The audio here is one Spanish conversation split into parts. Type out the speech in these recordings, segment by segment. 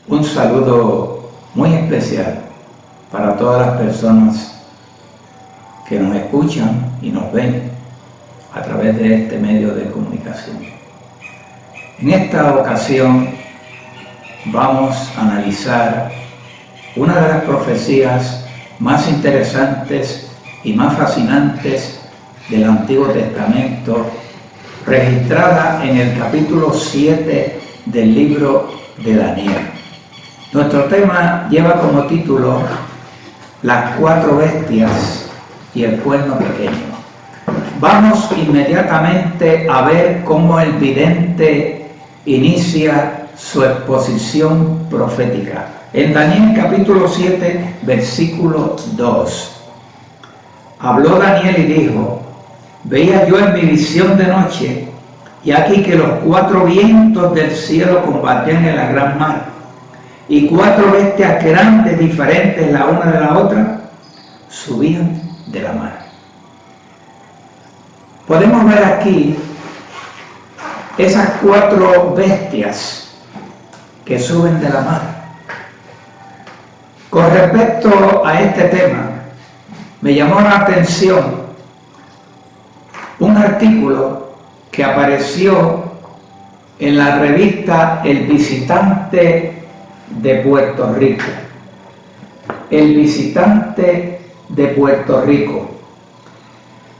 Un saludo muy especial para todas las personas que nos escuchan y nos ven a través de este medio de comunicación. En esta ocasión vamos a analizar una de las profecías más interesantes y más fascinantes del Antiguo Testamento, registrada en el capítulo 7 del libro de Daniel. Nuestro tema lleva como título Las 4 bestias y el cuerno pequeño. Vamos inmediatamente a ver cómo el vidente inicia su exposición profética. En Daniel capítulo 7, versículo 2. Habló Daniel y dijo: veía yo en mi visión de noche, y aquí que los 4 vientos del cielo combatían en la gran mar, y 4 bestias grandes, diferentes la una de la otra, subían de la mar. Podemos ver aquí esas 4 bestias que suben de la mar. Con respecto a este tema, me llamó la atención un artículo que apareció en la revista El Visitante de Puerto Rico. El Visitante de Puerto Rico.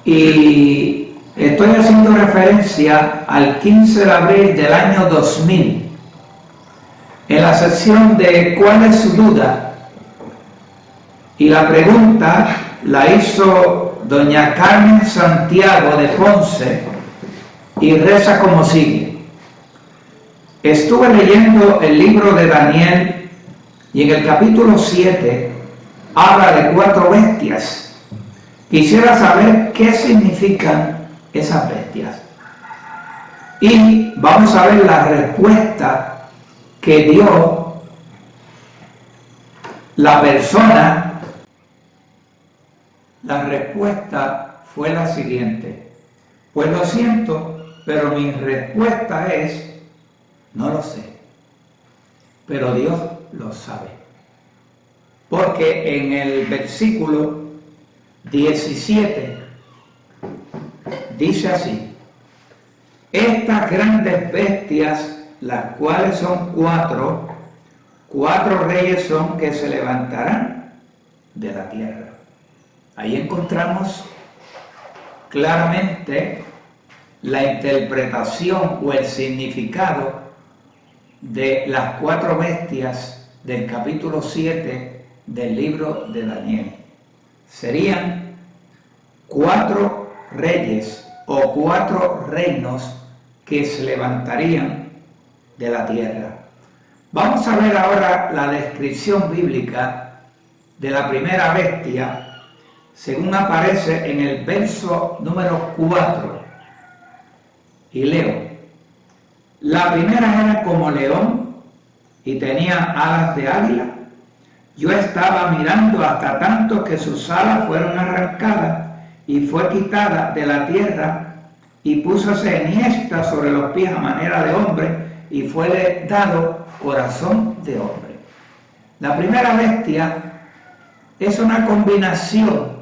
Y estoy haciendo referencia al 15 de abril del año 2000. En la sección de ¿cuál es su duda? Y la pregunta la hizo doña Carmen Santiago de Ponce y reza como sigue: estuve leyendo el libro de Daniel y en el capítulo 7 habla de 4 bestias. Quisiera saber qué significan esas bestias. Y vamos a ver la respuesta que dio la persona. La respuesta fue la siguiente: pues lo siento, pero mi respuesta es: no lo sé, pero Dios lo sabe. Porque en el versículo 17 dice así: estas grandes bestias, las cuales son 4 reyes son que se levantarán de la tierra. Ahí encontramos claramente la interpretación o el significado de las 4 bestias del capítulo 7 del libro de Daniel. Serían 4 reyes o 4 reinos que se levantarían de la tierra. Vamos a ver ahora la descripción bíblica de la primera bestia, según aparece en el verso número 4. Y leo: la primera era como león y tenía alas de águila. Yo estaba mirando hasta tanto que sus alas fueron arrancadas y fue quitada de la tierra y púsose enhiesta sobre los pies a manera de hombre y fuele dado corazón de hombre. La primera bestia es una combinación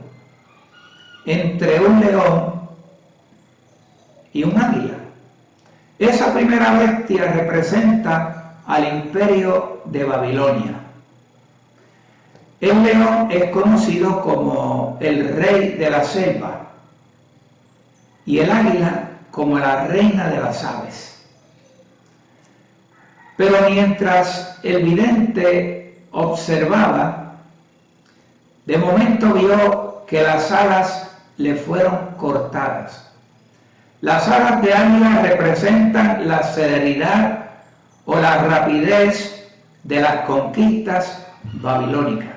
entre un león y un águila. Esa primera bestia representa al imperio de Babilonia. El león es conocido como el rey de la selva y el águila como la reina de las aves. Pero mientras el vidente observaba, de momento vio que las alas le fueron cortadas. Las alas de águila representan la celeridad o la rapidez de las conquistas babilónicas.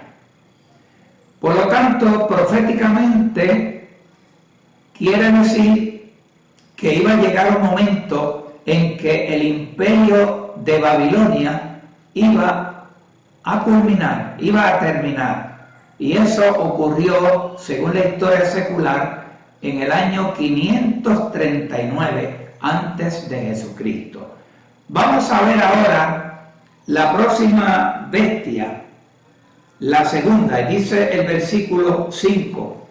Por lo tanto, proféticamente quiere decir que iba a llegar un momento en que el imperio de Babilonia iba a culminar, iba a terminar. Y eso ocurrió, según la historia secular, en el año 539 antes de Jesucristo. Vamos a ver ahora La próxima bestia, la segunda, dice el versículo 5,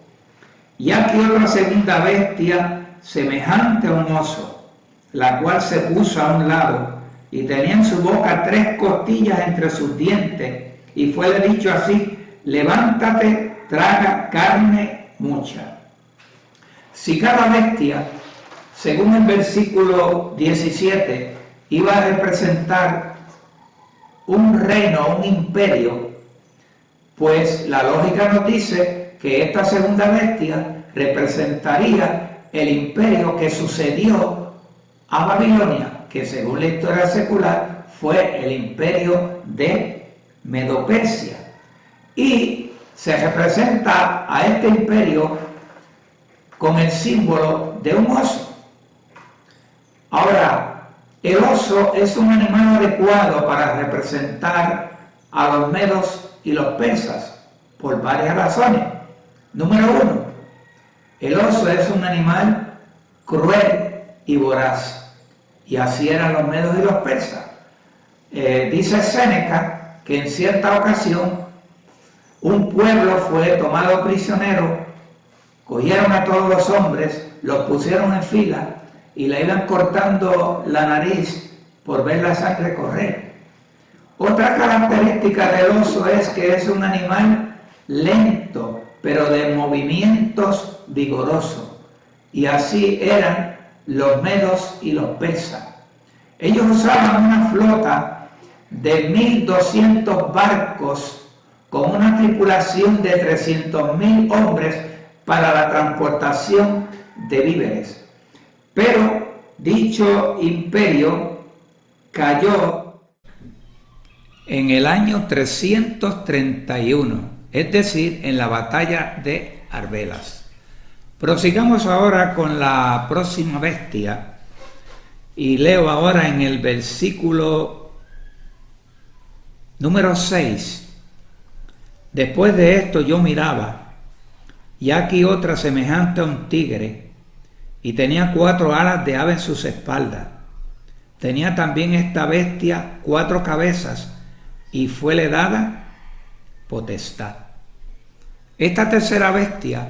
y aquí otra segunda bestia semejante a un oso, la cual se puso a un lado y tenía en su boca 3 costillas entre sus dientes, y fuele dicho así: levántate, traga carne mucha. Si cada bestia, según el versículo 17, iba a representar un reino, un imperio, pues la lógica nos dice que esta segunda bestia representaría el imperio que sucedió a Babilonia, que según la historia secular fue el imperio de Medo-Persia, y se representa a este imperio con el símbolo de un oso. Ahora, el oso es un animal adecuado para representar a los medos y los persas por varias razones. Número 1, el oso es un animal cruel y voraz, y así eran los medos y los persas. Dice Séneca que en cierta ocasión un pueblo fue tomado prisionero, cogieron a todos los hombres, los pusieron en fila y le iban cortando la nariz por ver la sangre correr. Otra característica del oso es que es un animal lento, pero de movimientos vigorosos, y así eran los medos y los persas. Ellos usaban una flota de 1.200 barcos con una tripulación de 300.000 hombres para la transportación de víveres. Pero dicho imperio cayó en el año 331, es decir, en la batalla de Arbelas. Prosigamos ahora con la próxima bestia, y leo ahora en el versículo número 6. Después de esto yo miraba, y aquí otra semejante a un tigre, y tenía 4 alas de ave en sus espaldas. Tenía también esta bestia 4 cabezas, y fuele dada potestad. Esta tercera bestia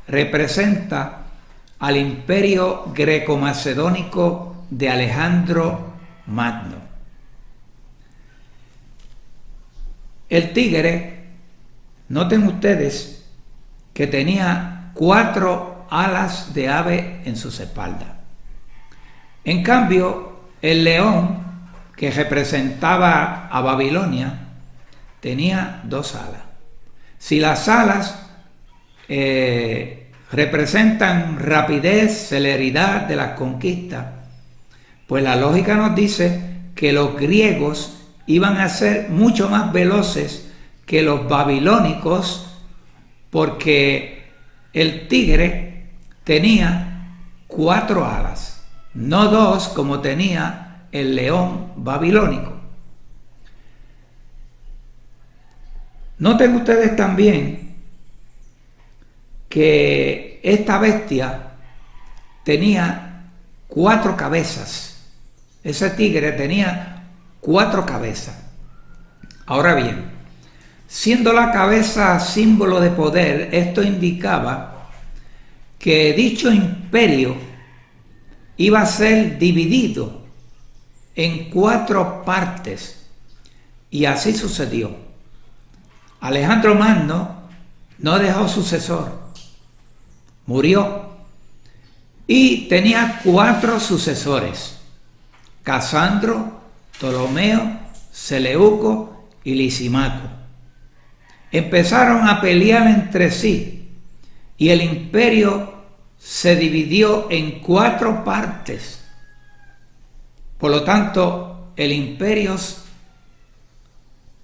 representa al imperio greco-macedónico de Alejandro Magno. El tigre, noten ustedes que tenía 4 alas de ave en sus espaldas. En cambio, el león, que representaba a Babilonia, tenía 2 alas. Si las alas representan rapidez, celeridad de las conquistas, pues la lógica nos dice que los griegos iban a ser mucho más veloces que los babilónicos, porque el tigre tenía 4 alas, no 2 como tenía el león babilónico. Noten ustedes también que esta bestia tenía 4 cabezas. Ese tigre tenía 4 cabezas. Ahora bien, siendo la cabeza símbolo de poder, esto indicaba que dicho imperio iba a ser dividido en 4 partes, y así sucedió. Alejandro Magno no dejó sucesor, murió, y tenía 4 sucesores: Casandro, Ptolomeo, Seleuco y Lisimaco. Empezaron a pelear entre sí, y el imperio se dividió en 4 partes. Por lo tanto, el imperio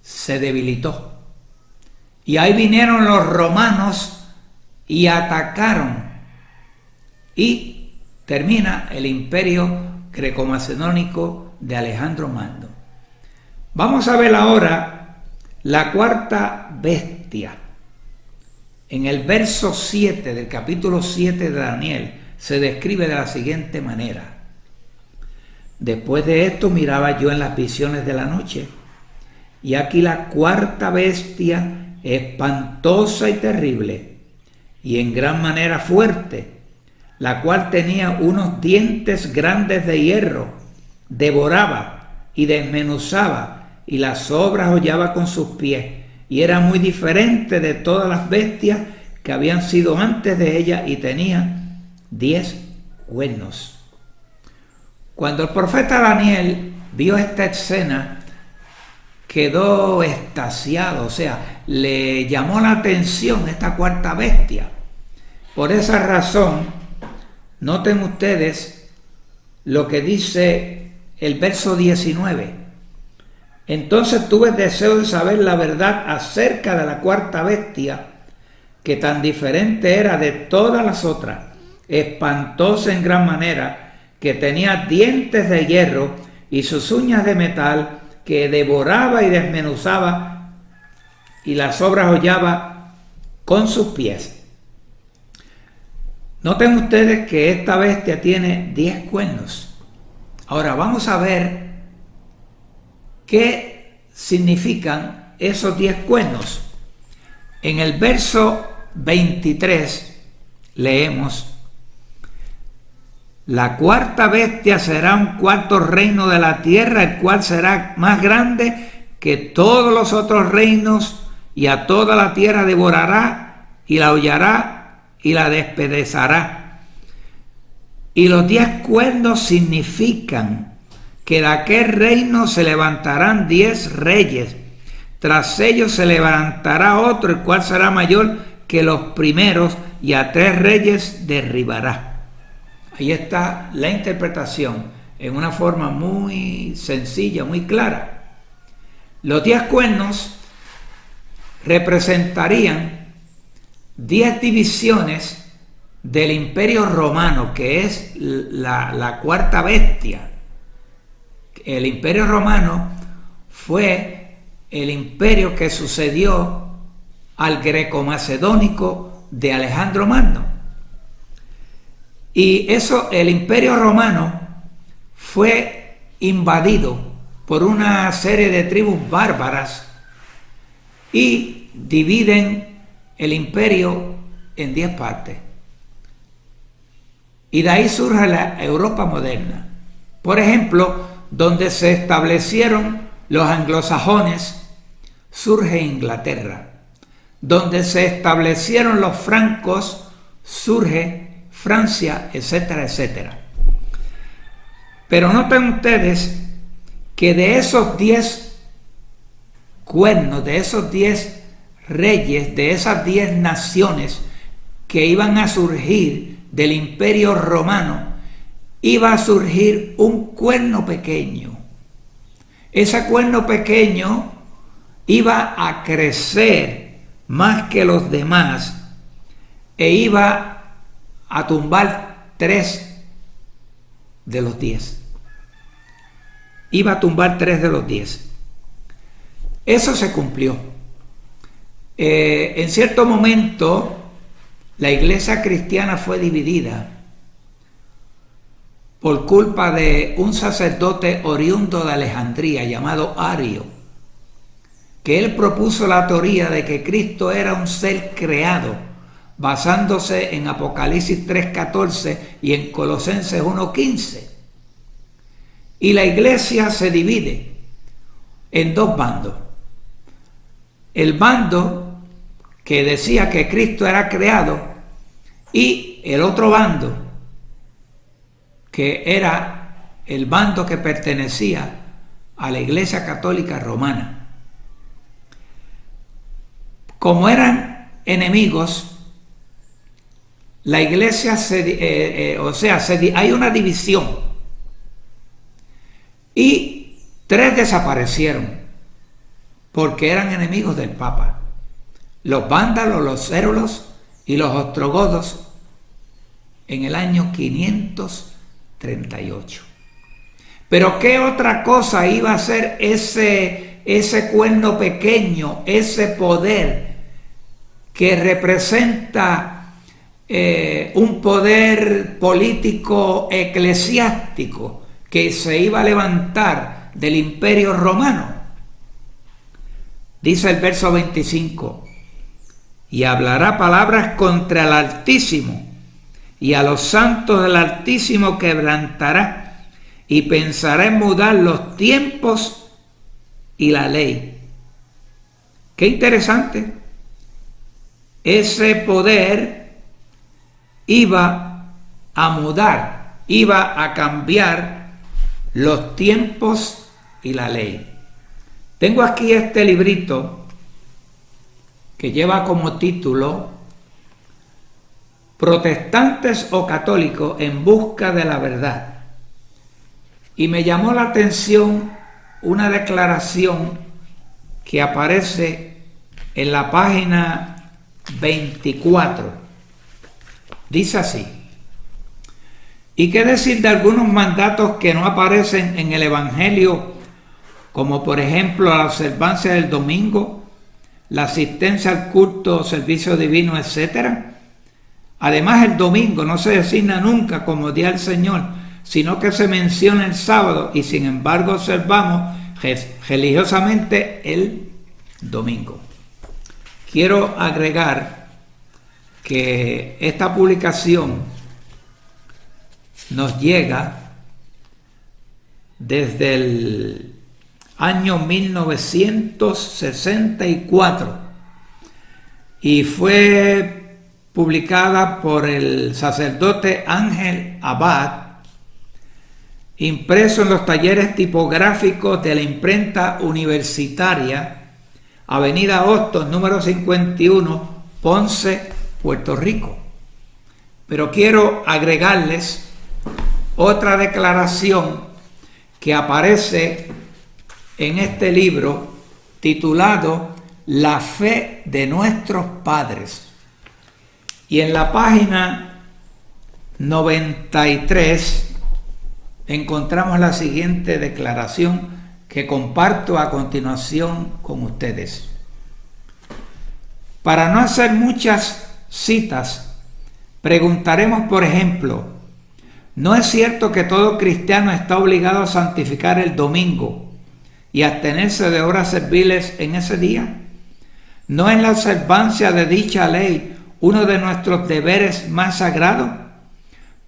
se debilitó. Y ahí vinieron los romanos y atacaron. Y termina el imperio greco-macedónico de Alejandro Magno. Vamos a ver ahora la 4ª bestia. En el verso 7 del capítulo 7 de Daniel se describe de la siguiente manera: después de esto miraba yo en las visiones de la noche, y aquí la cuarta bestia, espantosa y terrible, y en gran manera fuerte, la cual tenía unos dientes grandes de hierro, devoraba y desmenuzaba, y las obras hollaba con sus pies, y era muy diferente de todas las bestias que habían sido antes de ella, y tenía 10 cuernos. Cuando el profeta Daniel vio esta escena, quedó extasiado, o sea, le llamó la atención esta cuarta bestia. Por esa razón, noten ustedes lo que dice el verso 19. Entonces tuve deseo de saber la verdad acerca de la cuarta bestia, que tan diferente era de todas las otras, espantosa en gran manera, que tenía dientes de hierro y sus uñas de metal, que devoraba y desmenuzaba, y las obras hollaba con sus pies. Noten ustedes que esta bestia tiene 10 cuernos. Ahora vamos a ver qué significan esos 10 cuernos. En el verso 23 leemos: la cuarta bestia será un cuarto reino de la tierra, el cual será más grande que todos los otros reinos, y a toda la tierra devorará y la hollará y la despedazará. Y los 10 cuernos significan que de aquel reino se levantarán 10 reyes. Tras ellos se levantará otro, el cual será mayor que los primeros, y a 3 reyes derribará. Ahí está la interpretación en una forma muy sencilla, muy clara. Los 10 cuernos representarían 10 divisiones del Imperio Romano, que es la cuarta bestia. El Imperio Romano fue el imperio que sucedió al greco-macedónico de Alejandro Magno. Y el Imperio Romano fue invadido por una serie de tribus bárbaras y dividen el imperio en 10 partes. Y de ahí surge la Europa moderna. Por ejemplo, donde se establecieron los anglosajones, surge Inglaterra. Donde se establecieron los francos, surge Francia, etcétera, etcétera. Pero noten ustedes que de esos 10 cuernos, de esos 10 reyes, de esas 10 naciones que iban a surgir del Imperio Romano, iba a surgir un cuerno pequeño. Ese cuerno pequeño iba a crecer más que los demás e iba a tumbar 3 de los 10. Iba a tumbar 3 de los 10. Eso se cumplió. En cierto momento, la iglesia cristiana fue dividida por culpa de un sacerdote oriundo de Alejandría llamado Ario, que él propuso la teoría de que Cristo era un ser creado, basándose en Apocalipsis 3:14 y en Colosenses 1:15. Y la iglesia se divide en 2 bandos. El bando que decía que Cristo era creado y el otro bando que era el bando que pertenecía a la Iglesia Católica Romana. Como eran enemigos, la iglesia hay una división y 3 desaparecieron porque eran enemigos del Papa: los vándalos, los cérulos y los ostrogodos, en el año 538. Pero ¿qué otra cosa iba a ser ese cuerno pequeño, ese poder que representa un poder político eclesiástico que se iba a levantar del Imperio Romano? Dice el verso 25: y hablará palabras contra el Altísimo, y a los santos del Altísimo quebrantará, y pensará en mudar los tiempos y la ley. Qué interesante. Ese poder iba a mudar, iba a cambiar los tiempos y la ley. Tengo aquí este librito que lleva como título Protestantes o católicos en busca de la verdad. Y me llamó la atención una declaración que aparece en la página 24. Dice así: ¿y qué decir de algunos mandatos que no aparecen en el Evangelio, como por ejemplo la observancia del domingo, la asistencia al culto o servicio divino, etcétera? Además, el domingo no se designa nunca como día del Señor, sino que se menciona el sábado, y sin embargo observamos religiosamente el domingo. Quiero agregar que esta publicación nos llega desde el año 1964 y fue publicada por el sacerdote Ángel Abad, impreso en los talleres tipográficos de la imprenta universitaria, Avenida Hostos, número 51, Ponce, Puerto Rico. Pero quiero agregarles otra declaración que aparece en este libro titulado La fe de nuestros padres. Y en la página 93 encontramos la siguiente declaración que comparto a continuación con ustedes. Para no hacer muchas citas, preguntaremos, por ejemplo, ¿no es cierto que todo cristiano está obligado a santificar el domingo y abstenerse de horas serviles en ese día? ¿No es la observancia de dicha ley uno de nuestros deberes más sagrados?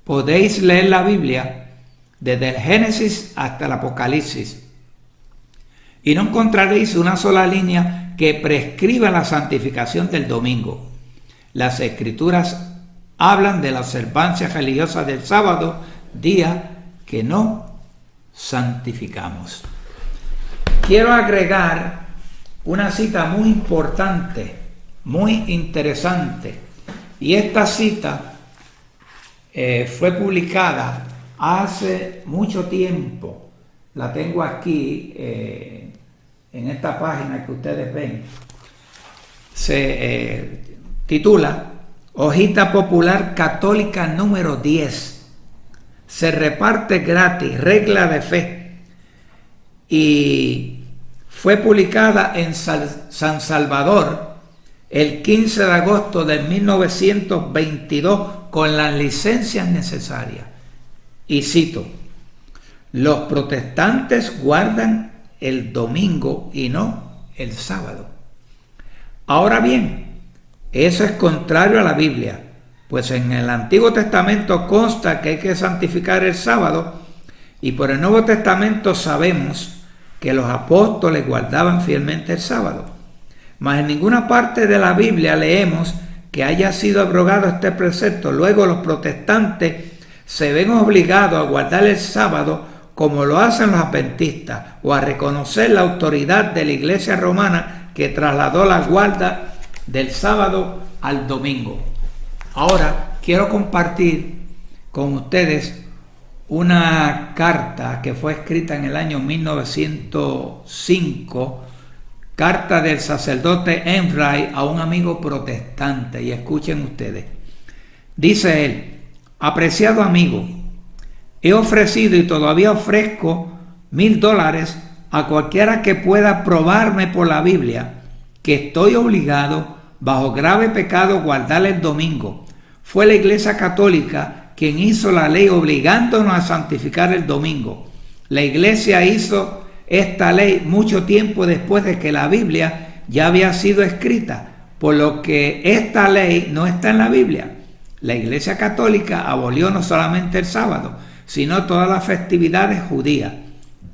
Podéis leer la Biblia desde el Génesis hasta el Apocalipsis y no encontraréis una sola línea que prescriba la santificación del domingo. Las Escrituras hablan de la observancia religiosa del sábado, día que no santificamos. Quiero agregar una cita muy importante, muy interesante, y esta cita fue publicada hace mucho tiempo. La tengo aquí en esta página que ustedes ven. Se titula Hojita Popular Católica número 10. Se reparte gratis, regla de fe. Y fue publicada en San Salvador el 15 de agosto de 1922 con las licencias necesarias. Y cito: los protestantes guardan el domingo y no el sábado. Ahora bien, eso es contrario a la Biblia, pues en el Antiguo Testamento consta que hay que santificar el sábado, y por el Nuevo Testamento sabemos que los apóstoles guardaban fielmente el sábado. Mas en ninguna parte de la Biblia leemos que haya sido abrogado este precepto. Luego los protestantes se ven obligados a guardar el sábado como lo hacen los adventistas, o a reconocer la autoridad de la Iglesia romana que trasladó la guarda del sábado al domingo. Ahora quiero compartir con ustedes una carta que fue escrita en el año 1905, carta del sacerdote Enright a un amigo protestante, y escuchen ustedes. Dice él: apreciado amigo, he ofrecido y todavía ofrezco $1,000 a cualquiera que pueda probarme por la Biblia que estoy obligado bajo grave pecado a guardar el domingo. Fue la Iglesia Católica quien hizo la ley obligándonos a santificar el domingo. La Iglesia hizo esta ley mucho tiempo después de que la Biblia ya había sido escrita, por lo que esta ley no está en la Biblia. La Iglesia Católica abolió no solamente el sábado, sino todas las festividades judías.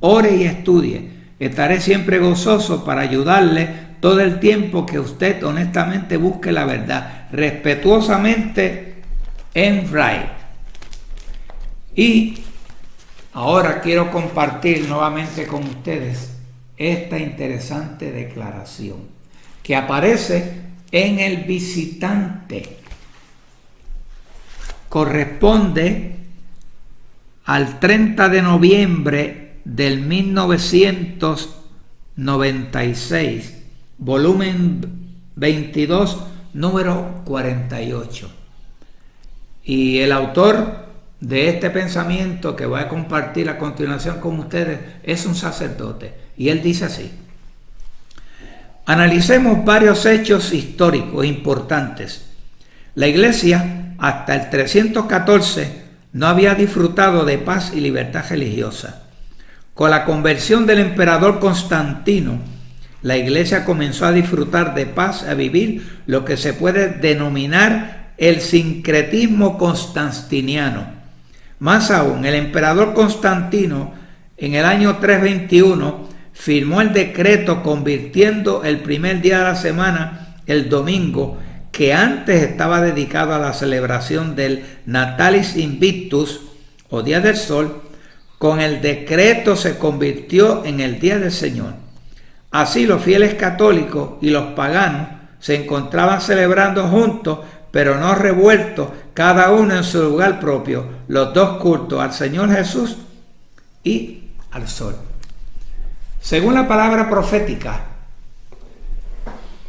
Ore y estudie. Estaré siempre gozoso para ayudarle todo el tiempo que usted honestamente busque la verdad. Respetuosamente, M. Wright. Y ahora quiero compartir nuevamente con ustedes esta interesante declaración que aparece en el visitante. Corresponde al 30 de noviembre del 1996, volumen 22, número 48. Y el autor de este pensamiento que voy a compartir a continuación con ustedes es un sacerdote. Y él dice así: analicemos varios hechos históricos importantes. La Iglesia hasta el 314 no había disfrutado de paz y libertad religiosa. Con la conversión del emperador Constantino, la Iglesia comenzó a disfrutar de paz, a vivir lo que se puede denominar el sincretismo constantiniano. Más aún, el emperador Constantino, en el año 321, firmó el decreto convirtiendo el primer día de la semana, el domingo, que antes estaba dedicado a la celebración del Natalis Invictus, o Día del Sol, con el decreto se convirtió en el Día del Señor. Así los fieles católicos y los paganos se encontraban celebrando juntos, pero no revueltos, cada uno en su lugar propio, los dos cultos, al Señor Jesús y al Sol. Según la palabra profética,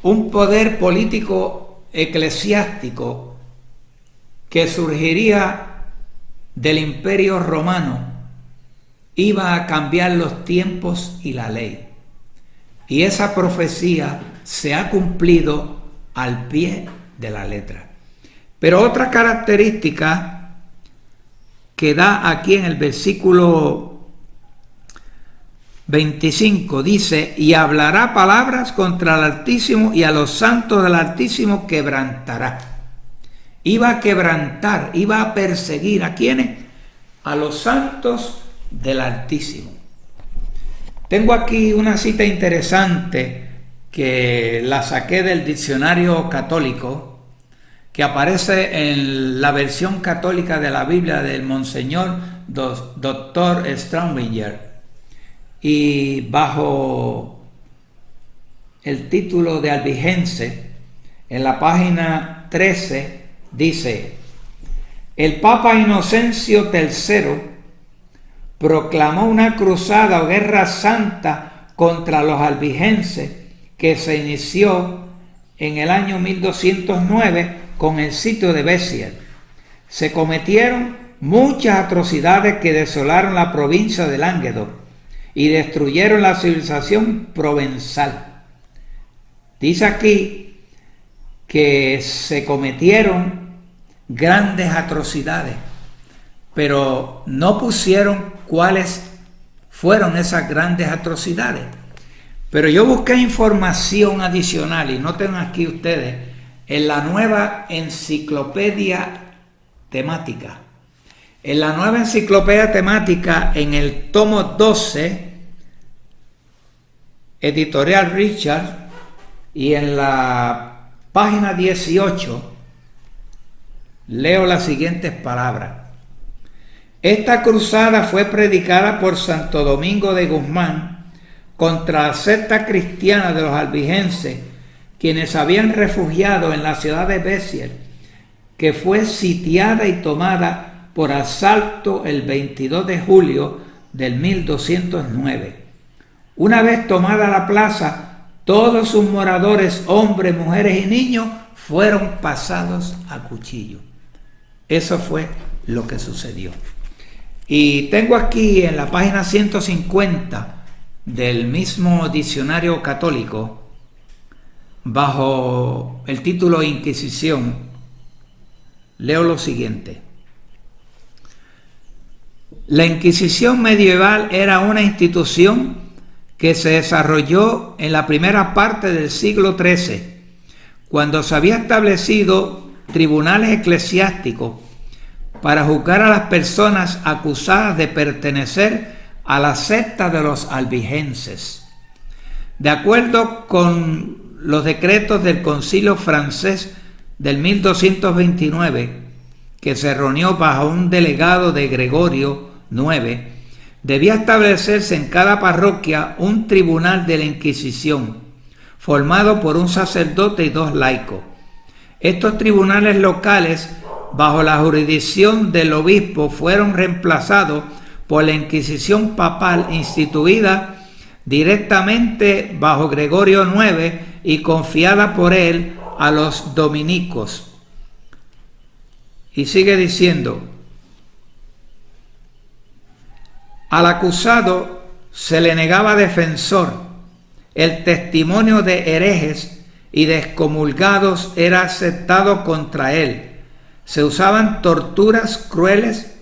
un poder político eclesiástico que surgiría del Imperio Romano iba a cambiar los tiempos y la ley. Y esa profecía se ha cumplido al pie de la letra. Pero otra característica que da aquí en el versículo 25 dice: y hablará palabras contra el Altísimo, y a los santos del Altísimo quebrantará. Iba a quebrantar, iba a perseguir ¿a quiénes? A los santos del Altísimo. Tengo aquí una cita interesante que la saqué del diccionario católico, que aparece en la versión católica de la Biblia del Monseñor Dr. Straubinger, y bajo el título de Albigense, en la página 13, dice: el Papa Inocencio III proclamó una cruzada o guerra santa contra los albigenses que se inició en el año 1209 con el sitio de Béziers. Se cometieron muchas atrocidades que desolaron la provincia de Languedoc y destruyeron la civilización provenzal. Dice aquí que se cometieron grandes atrocidades, pero no pusieron cuáles fueron esas grandes atrocidades. Pero yo busqué información adicional, y noten aquí ustedes, en la nueva enciclopedia temática. En la nueva enciclopedia temática, en el tomo 12, editorial Richard, y en la página 18, leo las siguientes palabras: esta cruzada fue predicada por Santo Domingo de Guzmán contra la secta cristiana de los albigenses, quienes habían refugiado en la ciudad de Béziers, que fue sitiada y tomada por asalto el 22 de julio del 1209. Una vez tomada la plaza, todos sus moradores, hombres, mujeres y niños, fueron pasados a cuchillo. Eso fue lo que sucedió. Y tengo aquí en la página 150 del mismo diccionario católico, bajo el título Inquisición, leo lo siguiente: la Inquisición medieval era una institución que se desarrolló en la primera parte del siglo XIII, cuando se había establecido tribunales eclesiásticos para juzgar a las personas acusadas de pertenecer a la secta de los albigenses. De acuerdo con los decretos del Concilio francés del 1229, que se reunió bajo un delegado de Gregorio IX, debía establecerse en cada parroquia un tribunal de la Inquisición, formado por un sacerdote y 2 laicos. Estos tribunales locales, bajo la jurisdicción del obispo, fueron reemplazados por la Inquisición papal instituida directamente bajo Gregorio IX y confiada por él a los dominicos. Y sigue diciendo: al acusado se le negaba defensor, el testimonio de herejes y de excomulgados era aceptado contra él. Se usaban torturas crueles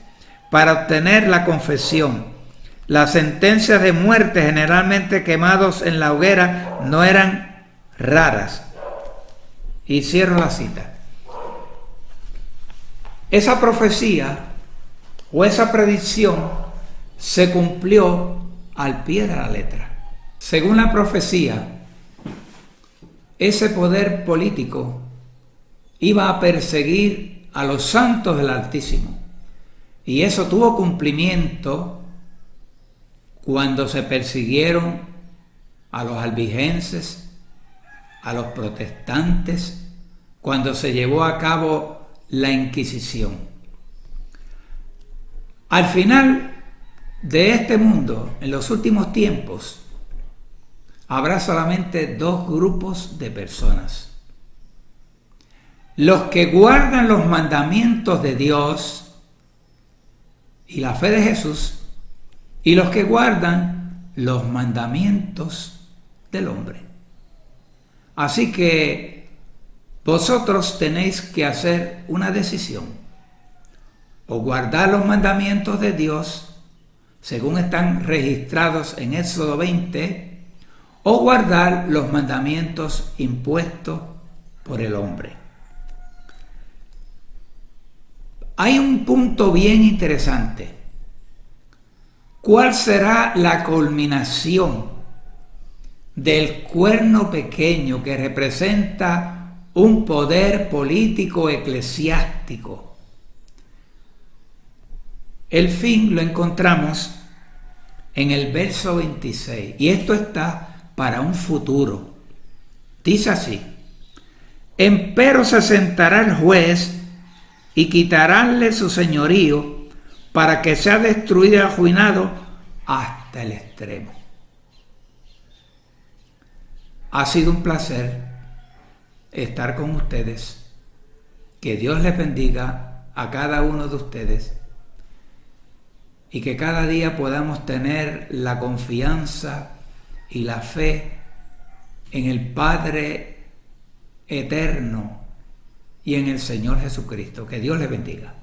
para obtener la confesión. Las sentencias de muerte, generalmente quemados en la hoguera, no eran raras. Y cierro la cita. Esa profecía o esa predicción se cumplió al pie de la letra. Según la profecía, ese poder político iba a perseguir a los santos del Altísimo. Y eso tuvo cumplimiento cuando se persiguieron a los albigenses, a los protestantes, cuando se llevó a cabo la Inquisición. Al final de este mundo, en los últimos tiempos, habrá solamente 2 grupos de personas: los que guardan los mandamientos de Dios y la fe de Jesús, y los que guardan los mandamientos del hombre. Así que vosotros tenéis que hacer una decisión: o guardar los mandamientos de Dios, según están registrados en Éxodo 20, o guardar los mandamientos impuestos por el hombre. Hay un punto bien interesante. ¿Cuál será la culminación del cuerno pequeño que representa un poder político eclesiástico? El fin lo encontramos en el verso 26, y esto está para un futuro. Dice así: empero se sentará el juez y quitarále su señorío, para que sea destruido y arruinado hasta el extremo. Ha sido un placer estar con ustedes. Que Dios les bendiga a cada uno de ustedes y que cada día podamos tener la confianza y la fe en el Padre eterno y en el Señor Jesucristo. Que Dios les bendiga.